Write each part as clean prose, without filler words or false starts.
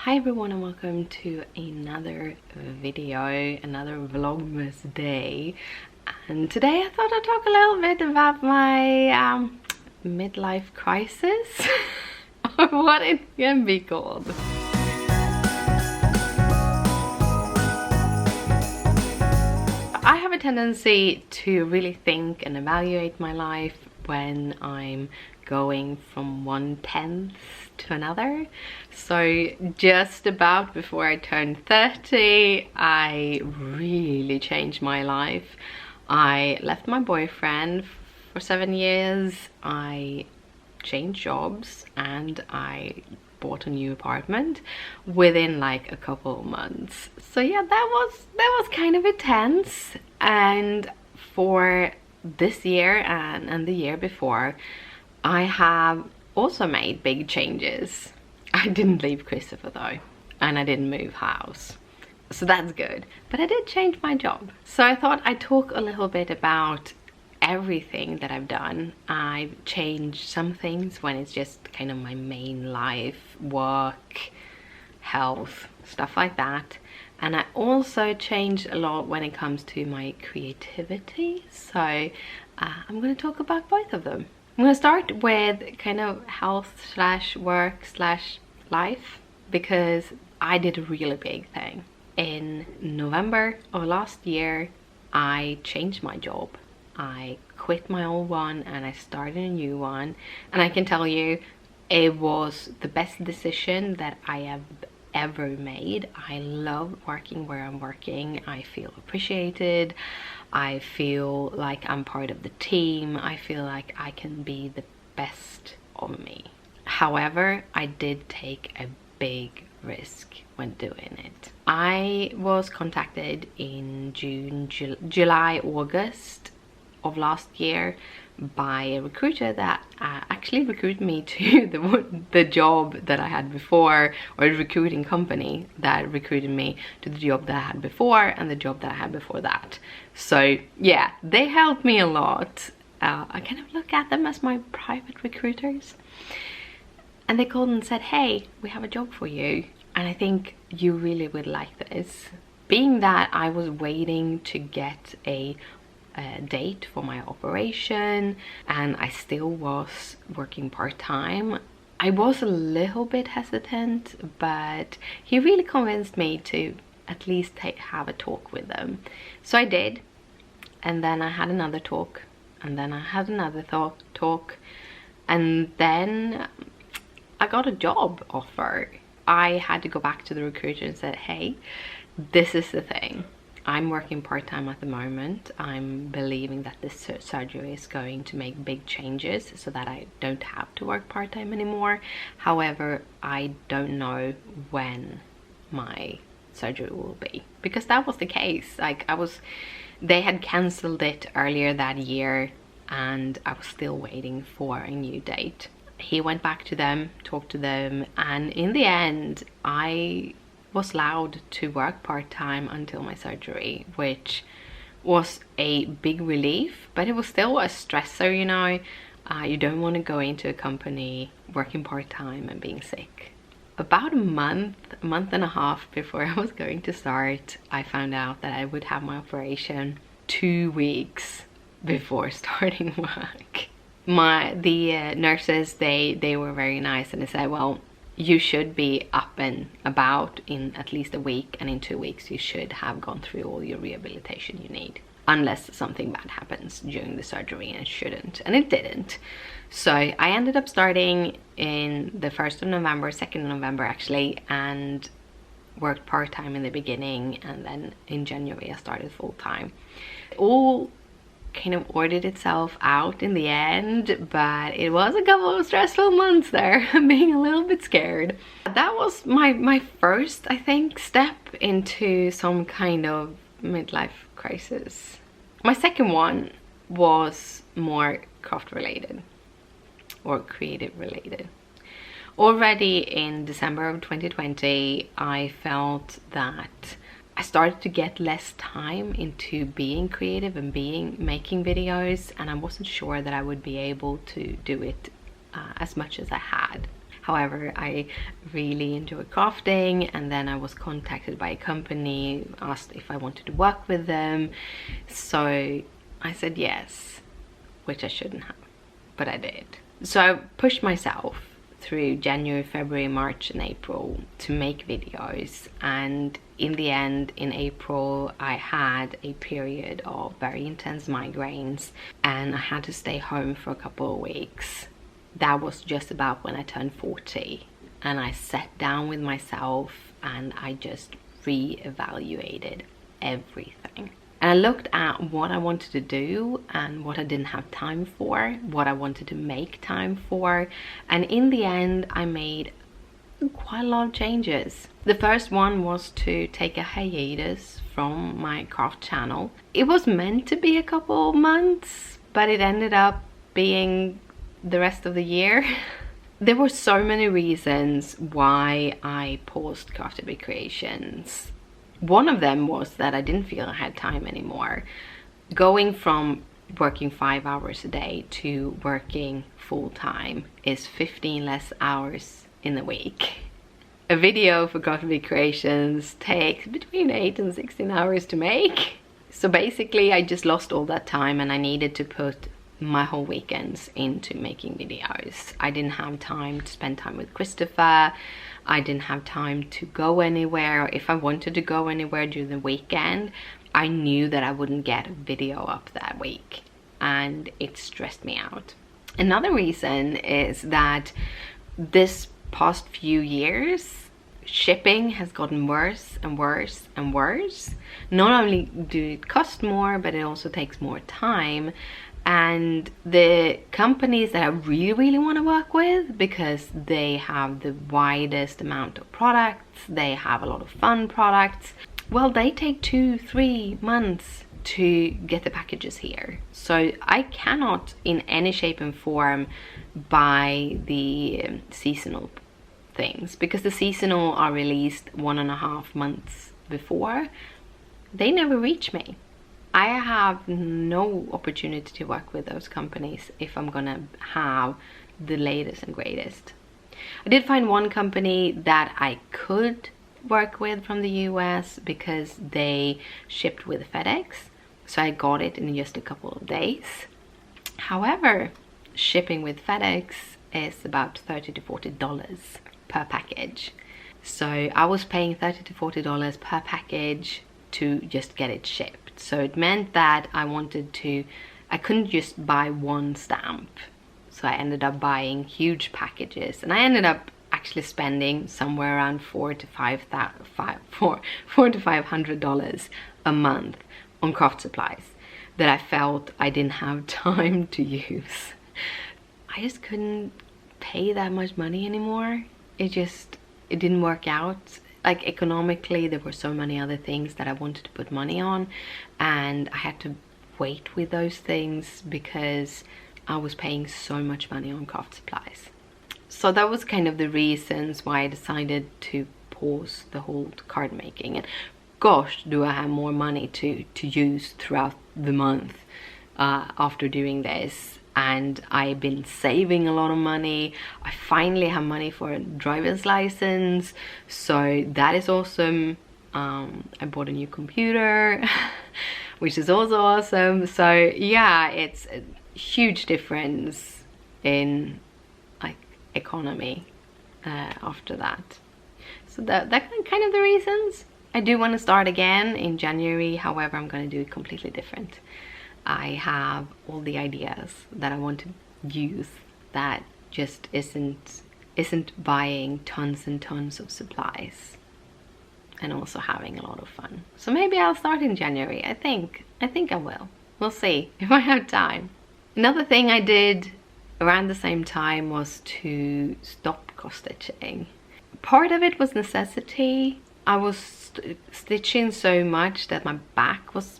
Hi everyone and welcome to another video, another Vlogmas day. And today I thought I'd talk a little bit about my midlife crisis or what it can be called. I have a tendency to really think and evaluate my life when I'm going from one tenth to another. So just about before I turned 30, I really changed my life. I left my boyfriend for 7 years, I changed jobs, and I bought a new apartment within like a couple of months. So yeah, that was kind of intense. And for this year and the year before, I have also made big changes. I didn't leave Christopher though, and I didn't move house, so that's good. But I did change my job. So I thought I'd talk a little bit about everything that I've done. I've changed some things when it's just kind of my main life, work, health, stuff like that. And I also changed a lot when it comes to my creativity. So I'm going to talk about both of them. I'm going to start with kind of health slash work slash life, because I did a really big thing. In November of last year, I changed my job. I quit my old one and I started a new one. And I can tell you, it was the best decision that I have ever made. I love working where I'm working. I feel appreciated. I feel like I'm part of the team. I feel like I can be the best of me. However, I did take a big risk when doing it. I was contacted in July, August of last year by a recruiter that actually recruited me to the job that I had before, or a recruiting company that recruited me to the job that I had before and the job that I had before that. So yeah, they helped me a lot. I kind of look at them as my private recruiters. And they called and said, hey, we have a job for you, and I think you really would like this. Being that I was waiting to get a date for my operation and I still was working part-time, I was a little bit hesitant, but he really convinced me to at least have a talk with them. So I did, and then I had another talk, and then I had another talk, and then I got a job offer. I had to go back to the recruiter and said, hey, this is the thing. I'm working part-time at the moment. I'm believing that this surgery is going to make big changes so that I don't have to work part-time anymore. However, I don't know when my surgery will be, because that was the case. Like they had cancelled it earlier that year and I was still waiting for a new date. He went back to them, talked to them, and in the end I was allowed to work part-time until my surgery, which was a big relief, but it was still a stressor, you know. You don't want to go into a company working part-time and being sick. About a month and a half before I was going to start, I found out that I would have my operation 2 weeks before starting work. The nurses, they were very nice, and they said, well, you should be up and about in at least a week, and in 2 weeks you should have gone through all your rehabilitation you need, unless something bad happens during the surgery, and it shouldn't, and it didn't. So I ended up starting in the 1st of November, 2nd of November actually, and worked part-time in the beginning, and then in January I started full-time. All kind of ordered itself out in the end, but it was a couple of stressful months there, being a little bit scared. That was my first, I think, step into some kind of midlife crisis. My second one was more craft related or creative related. Already in December of 2020, I felt that I started to get less time into being creative and making videos, and I wasn't sure that I would be able to do it as much as I had. However, I really enjoy crafting, and then I was contacted by a company, asked if I wanted to work with them. So I said yes, which I shouldn't have, but I did. So I pushed myself through January, February, March and April to make videos, and in the end, in April, I had a period of very intense migraines and I had to stay home for a couple of weeks. That was just about when I turned 40, and I sat down with myself and I just re-evaluated everything. And I looked at what I wanted to do and what I didn't have time for, what I wanted to make time for, and in the end I made quite a lot of changes. The first one was to take a hiatus from my craft channel. It was meant to be a couple of months, but it ended up being the rest of the year. There were so many reasons why I paused Crafted Big Creations. One of them was that I didn't feel I had time anymore. Going from working 5 hours a day to working full-time is 15 less hours in a week. A video for Crafted Big Creations takes between 8 and 16 hours to make. So basically I just lost all that time, and I needed to put my whole weekends into making videos. I didn't have time to spend time with Christopher. I didn't have time to go anywhere. If I wanted to go anywhere during the weekend, I knew that I wouldn't get a video up that week, and it stressed me out. Another reason is that this past few years, shipping has gotten worse and worse and worse. Not only do it cost more, but it also takes more time. And the companies that I really want to work with, because they have the widest amount of products, they have a lot of fun products, well, they take 2-3 months to get the packages here. So I cannot in any shape and form buy the seasonal things, because the seasonal are released 1.5 months before. They never reach me. I have no opportunity to work with those companies if I'm gonna have the latest and greatest. I did find one company that I could work with from the US because they shipped with FedEx, so I got it in just a couple of days. However, shipping with FedEx is about $30 to $40 per package. So I was paying $30 to $40 per package to just get it shipped. So it meant that I couldn't just buy one stamp. So I ended up buying huge packages, and I ended up actually spending somewhere around $400 to $500 a month on craft supplies that I felt I didn't have time to use. I just couldn't pay that much money anymore. It didn't work out. Like economically, there were so many other things that I wanted to put money on, and I had to wait with those things because I was paying so much money on craft supplies. So that was kind of the reasons why I decided to pause the whole card making. And gosh, do I have more money to use throughout the month after doing this. And I've been saving a lot of money. I finally have money for a driver's license, so that is awesome. I bought a new computer, which is also awesome. So yeah, it's a huge difference in like economy after that. So that's kind of the reasons. I do want to start again in January. However, I'm going to do it completely different. I have all the ideas that I want to use that just isn't buying tons and tons of supplies, and also having a lot of fun. So maybe I'll start in January. I think I will. We'll see if I have time. Another thing I did around the same time was to stop cross stitching. Part of it was necessity. I was stitching so much that my back was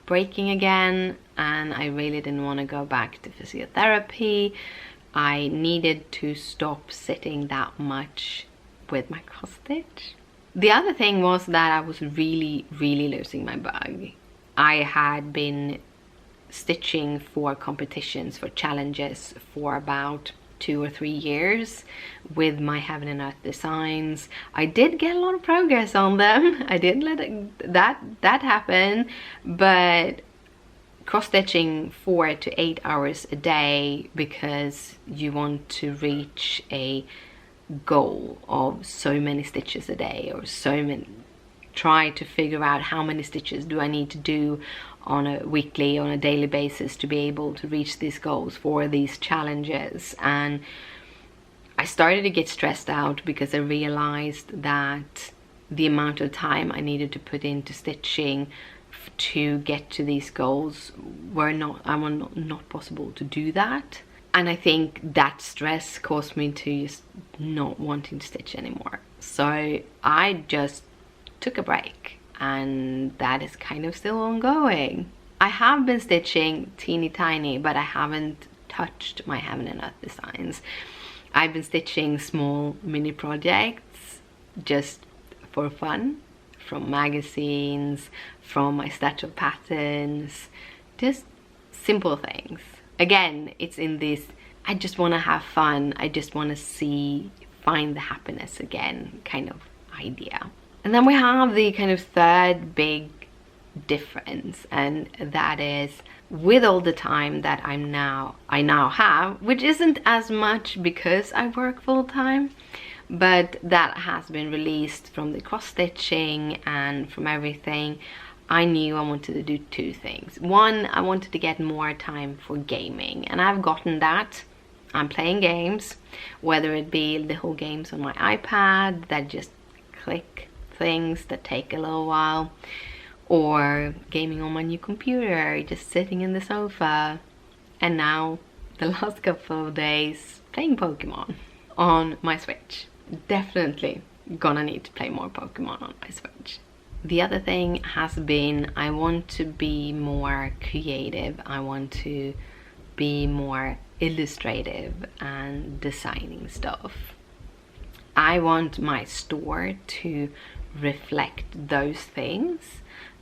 breaking again, and I really didn't want to go back to physiotherapy. I needed to stop sitting that much with my cross stitch. The other thing was that I was really losing my bug. I had been stitching for competitions, for challenges, for about 2 or 3 years with my Heaven and Earth designs. I did get a lot of progress on them. I didn't let that happen, but cross-stitching 4 to 8 hours a day because you want to reach a goal of so many stitches a day, or try to figure out how many stitches do I need to do on a weekly, on a daily basis to be able to reach these goals for these challenges. And I started to get stressed out because I realized that the amount of time I needed to put into stitching to get to these goals were not possible to do that. And I think that stress caused me to just not wanting to stitch anymore. So I just took a break, and that is kind of still ongoing. I have been stitching teeny tiny, but I haven't touched my Heaven and Earth designs. I've been stitching small mini projects just for fun, from magazines, from my stash of patterns, just simple things. Again, it's in this, I just want to have fun, I just want to find the happiness again kind of idea. And then we have the kind of third big difference, and that is with all the time that I now have, which isn't as much because I work full time, but that has been released from the cross stitching and from everything. I knew I wanted to do two things. One, I wanted to get more time for gaming, and I've gotten that. I'm playing games, whether it be little games on my iPad that just click things that take a little while, or gaming on my new computer, just sitting in the sofa, and now the last couple of days playing Pokemon on my Switch. Definitely gonna need to play more Pokemon on my Switch. The other thing has been, I want to be more creative. I want to be more illustrative and designing stuff. I want my store to reflect those things.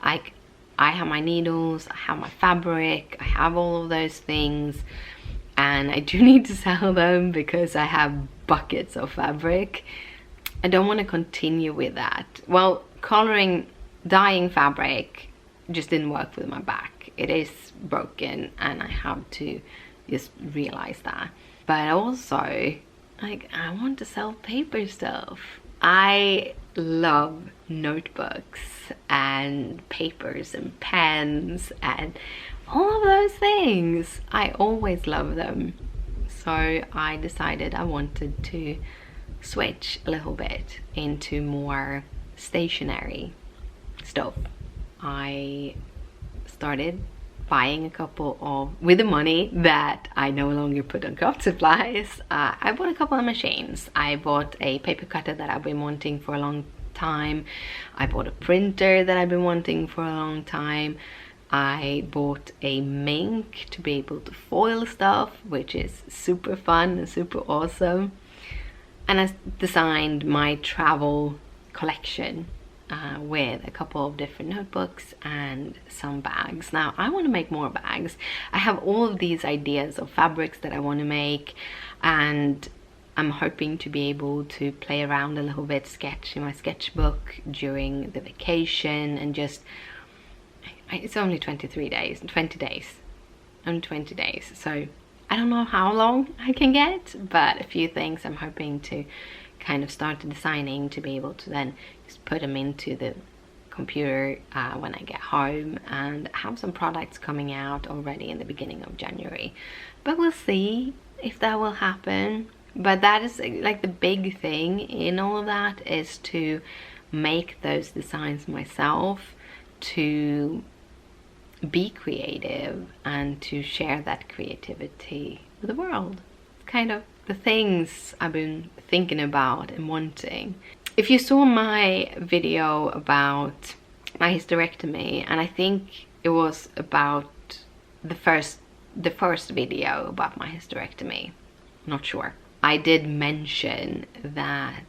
Like, I have my needles, I have my fabric, I have all of those things, and I do need to sell them because I have buckets of fabric. I don't want to continue with that. Well, dyeing fabric just didn't work with my back. It is broken, and I have to just realize that. But also, like, I want to sell paper stuff. I love notebooks and papers and pens and all of those things. I always love them. So I decided I wanted to switch a little bit into more stationery stuff. I started buying a couple of, with the money that I no longer put on craft supplies, I bought a couple of machines. I bought a paper cutter that I've been wanting for a long time. I bought a printer that I've been wanting for a long time. I bought a mink to be able to foil stuff, which is super fun and super awesome. And I designed my travel collection with a couple of different notebooks and some bags. Now I want to make more bags. I have all of these ideas of fabrics that I want to make, and I'm hoping to be able to play around a little bit, sketch in my sketchbook during the vacation, and just, it's only 20 days, only 20 days, so I don't know how long I can get, but a few things I'm hoping to kind of start designing to be able to then just put them into the computer when I get home, and have some products coming out already in the beginning of January. But we'll see if that will happen. But that is like the big thing in all of that, is to make those designs myself, to be creative, and to share that creativity with the world. It's kind of the things I've been thinking about and wanting. If you saw my video about my hysterectomy, and I think it was about the first video about my hysterectomy, I'm not sure, I did mention that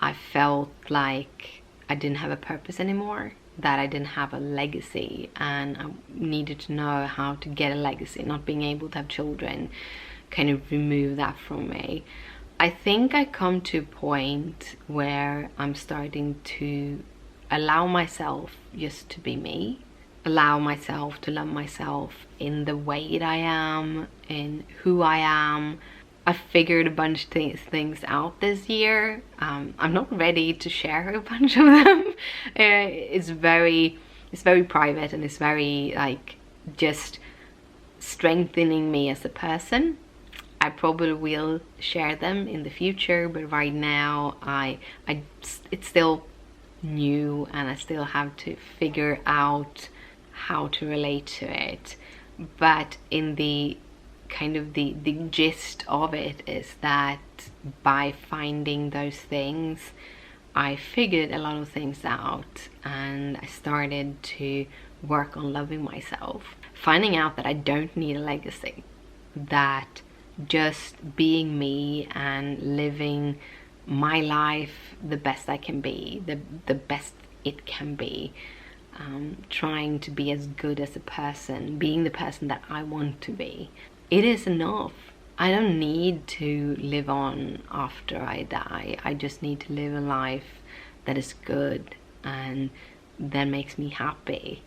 I felt like I didn't have a purpose anymore, that I didn't have a legacy, and I needed to know how to get a legacy. Not being able to have children kind of remove that from me. I think I come to a point where I'm starting to allow myself just to be me, allow myself to love myself in the way that I am, in who I am. I figured a bunch of things out this year. I'm not ready to share a bunch of them. It's very private, and it's very like just strengthening me as a person. I probably will share them in the future, but right now it's still new, and I still have to figure out how to relate to it. But in the kind of the gist of it is that by finding those things, I figured a lot of things out, and I started to work on loving myself, finding out that I don't need a legacy, that just being me and living my life the best I can be, the best it can be, trying to be as good as a person, being the person that I want to be. It is enough. I don't need to live on after I die. I just need to live a life that is good and that makes me happy.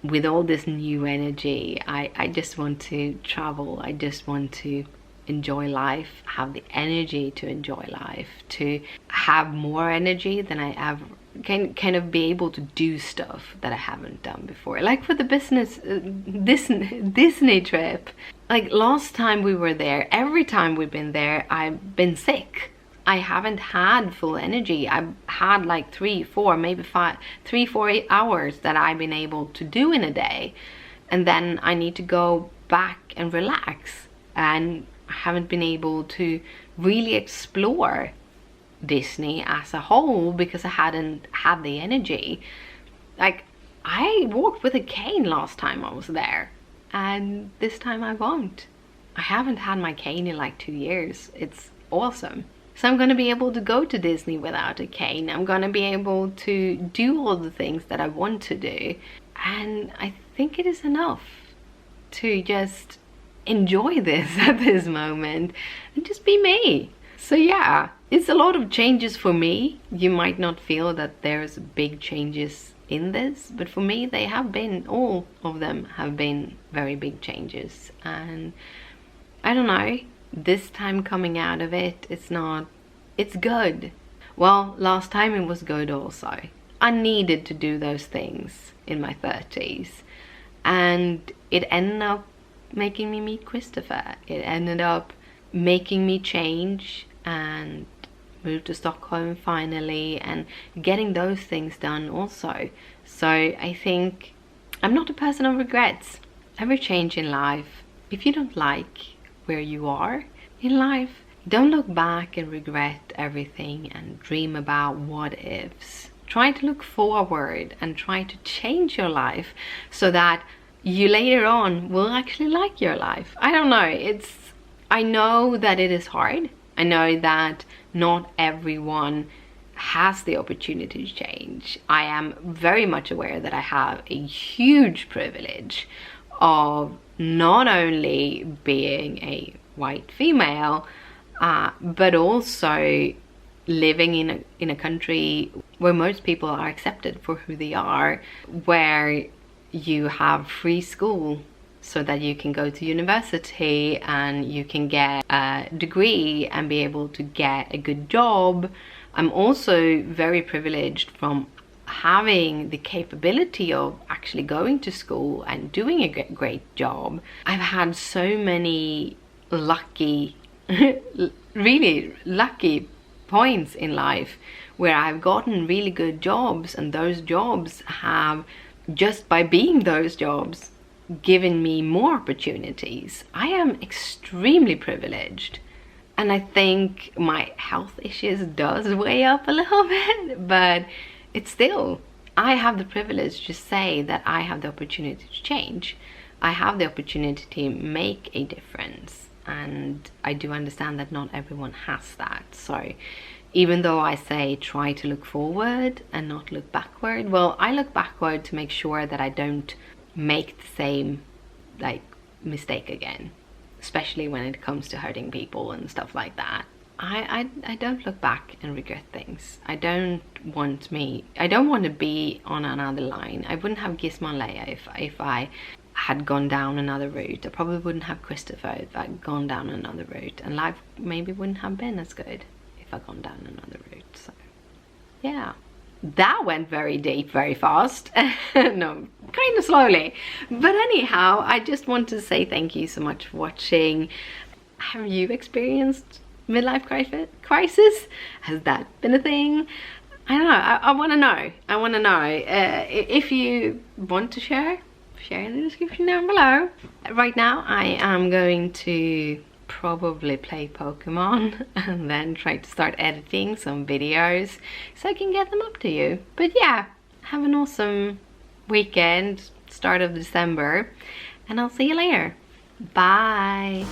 With all this new energy, I just want to travel. I just want to enjoy life, have the energy to enjoy life, to have more energy than I ever can, kind of be able to do stuff that I haven't done before. Like for the business Disney trip, like last time we were there, every time we've been there, I've been sick. I haven't had full energy. I've had like 3, 4, maybe 5, 3, 4, 8 hours that I've been able to do in a day, and then I need to go back and relax, and I haven't been able to really explore Disney as a whole because I hadn't had the energy. Like I walked with a cane last time I was there, and this time I won't. I haven't had my cane in like 2 years. It's awesome. So I'm gonna be able to go to Disney without a cane. I'm gonna be able to do all the things that I want to do, and I think it is enough to just enjoy this at this moment and just be me. So yeah, it's a lot of changes for me. You might not feel that there's big changes in this, but for me they have been, all of them have been very big changes. And I don't know, this time coming out of it, it's good. Well, last time it was good also. I needed to do those things in my 30s, and it ended up making me meet Christopher. It ended up making me change and move to Stockholm finally, and getting those things done also. So I think I'm not a person of regrets. Every change in life, if you don't like where you are in life, don't look back and regret everything and dream about what ifs. Try to look forward and try to change your life so that you later on will actually like your life. I don't know, I know that it is hard. I know that not everyone has the opportunity to change. I am very much aware that I have a huge privilege of not only being a white female, but also living in a country where most people are accepted for who they are, where you have free school so that you can go to university and you can get a degree and be able to get a good job. I'm also very privileged from having the capability of actually going to school and doing a great job. I've had so many lucky really lucky points in life where I've gotten really good jobs, and those jobs have, just by being those jobs, given me more opportunities. I am extremely privileged, and I think my health issues does weigh up a little bit, but it's still, I have the privilege to say that I have the opportunity to change. I have the opportunity to make a difference. And I do understand that not everyone has that. So even though I say try to look forward and not look backward, well, I look backward to make sure that I don't make the same mistake again. especially when it comes to hurting people and stuff like that. I don't look back and regret things. I don't want to be on another line. I wouldn't have Gizmo and Leia if I had gone down another route. I probably wouldn't have Christopher if I'd gone down another route, and life maybe wouldn't have been as good if I'd gone down another route. So yeah, that went very deep very fast. No, kind of slowly, but anyhow, I just want to say thank you so much for watching. Have you experienced midlife crisis? Has that been a thing? I don't know. I want to know. I want to know. If you want to share in the description down below. Right now I am going to probably play Pokemon and then try to start editing some videos so I can get them up to you. But yeah, have an awesome weekend, start of December, and I'll see you later. Bye.